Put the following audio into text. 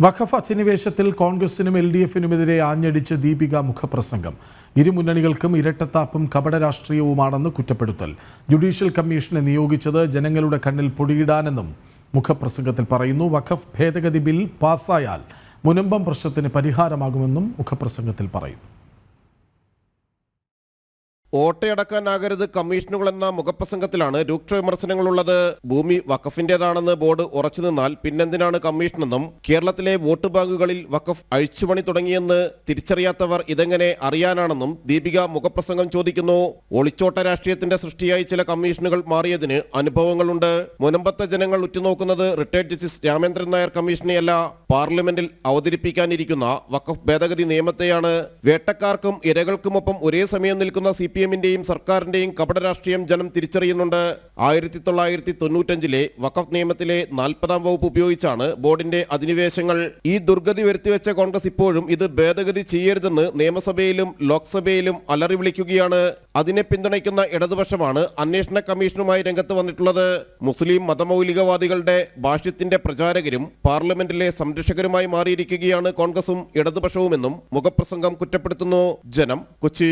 വഖഫ് അധിനിവേശത്തിൽ കോൺഗ്രസിനും LDF-നുമെതിരെ ആഞ്ഞടിച്ച് ദീപിക മുഖപ്രസംഗം. ഇരു മുന്നണികൾക്കും ഇരട്ടത്താപ്പും കപട രാഷ്ട്രീയവുമാണെന്ന് കുറ്റപ്പെടുത്തൽ. ജുഡീഷ്യൽ കമ്മീഷനെ നിയോഗിച്ചത് ജനങ്ങളുടെ കണ്ണിൽ പൊടിയിടാനെന്നും മുഖപ്രസംഗത്തിൽ പറയുന്നു. വഖഫ് ഭേദഗതി ബിൽ പാസ്സായാൽ മുനമ്പം പ്രശ്നത്തിന് പരിഹാരമാകുമെന്നും മുഖപ്രസംഗത്തിൽ പറയുന്നു. ഓട്ടയടക്കാനാകരുത് കമ്മീഷനുകളെന്ന മുഖപ്രസംഗത്തിലാണ് രൂക്ഷ വിമർശനങ്ങളുള്ളത്. ഭൂമി വഖഫിന്റേതാണെന്ന് ബോർഡ് ഉറച്ചു നിന്നാൽ പിന്നെന്തിനാണ് കമ്മീഷനെന്നും കേരളത്തിലെ വോട്ട് ബാങ്കുകളിൽ വഖഫ് അഴിച്ചുപണി തുടങ്ങിയെന്ന് തിരിച്ചറിയാത്തവർ ഇതെങ്ങനെ അറിയാനാണെന്നും ദീപിക മുഖപ്രസംഗം ചോദിക്കുന്നു. ഒളിച്ചോട്ട രാഷ്ട്രീയത്തിന്റെ സൃഷ്ടിയായി ചില കമ്മീഷനുകൾ മാറിയതിന് അനുഭവങ്ങളുണ്ട്. മുനമ്പത്തെ ജനങ്ങൾ ഉറ്റുനോക്കുന്നത് റിട്ടയർഡ് ജസ്റ്റിസ് രാമേന്ദ്രൻ നായർ കമ്മീഷനെയല്ല, പാർലമെന്റിൽ അവതരിപ്പിക്കാനിരിക്കുന്ന വഖഫ് ഭേദഗതി നിയമത്തെയാണ്. വേട്ടക്കാർക്കും ഇരകൾക്കുമൊപ്പം ഒരേ സമയം നിൽക്കുന്ന CPM-ന്റെയും സർക്കാരിന്റെയും കപട രാഷ്ട്രീയം ജനം തിരിച്ചറിയുന്നുണ്ട്. 1995-ലെ വഖഫ് നിയമത്തിലെ 40-ാം വകുപ്പ് ഉപയോഗിച്ചാണ് ബോർഡിന്റെ അധിനിവേശങ്ങൾ. ഈ ദുർഗതി വരുത്തിവെച്ച കോൺഗ്രസ് ഇപ്പോഴും ഇത് ഭേദഗതി ചെയ്യരുതെന്ന് നിയമസഭയിലും ലോക്സഭയിലും അലറി വിളിക്കുകയാണ്. അതിനെ പിന്തുണയ്ക്കുന്ന ഇടതുപക്ഷമാണ് അന്വേഷണ കമ്മീഷനുമായി രംഗത്ത് വന്നിട്ടുള്ളത്. മുസ്ലിം മതമൗലികവാദികളുടെ ഭാഷ്യത്തിന്റെ പ്രചാരകരും പാർലമെന്റിലെ സംരക്ഷകരുമായി മാറിയിരിക്കുകയാണ് കോൺഗ്രസും ഇടതുപക്ഷവുമെന്നും മുഖപ്രസംഗം കുറ്റപ്പെടുത്തുന്നു. ജനം, കൊച്ചി.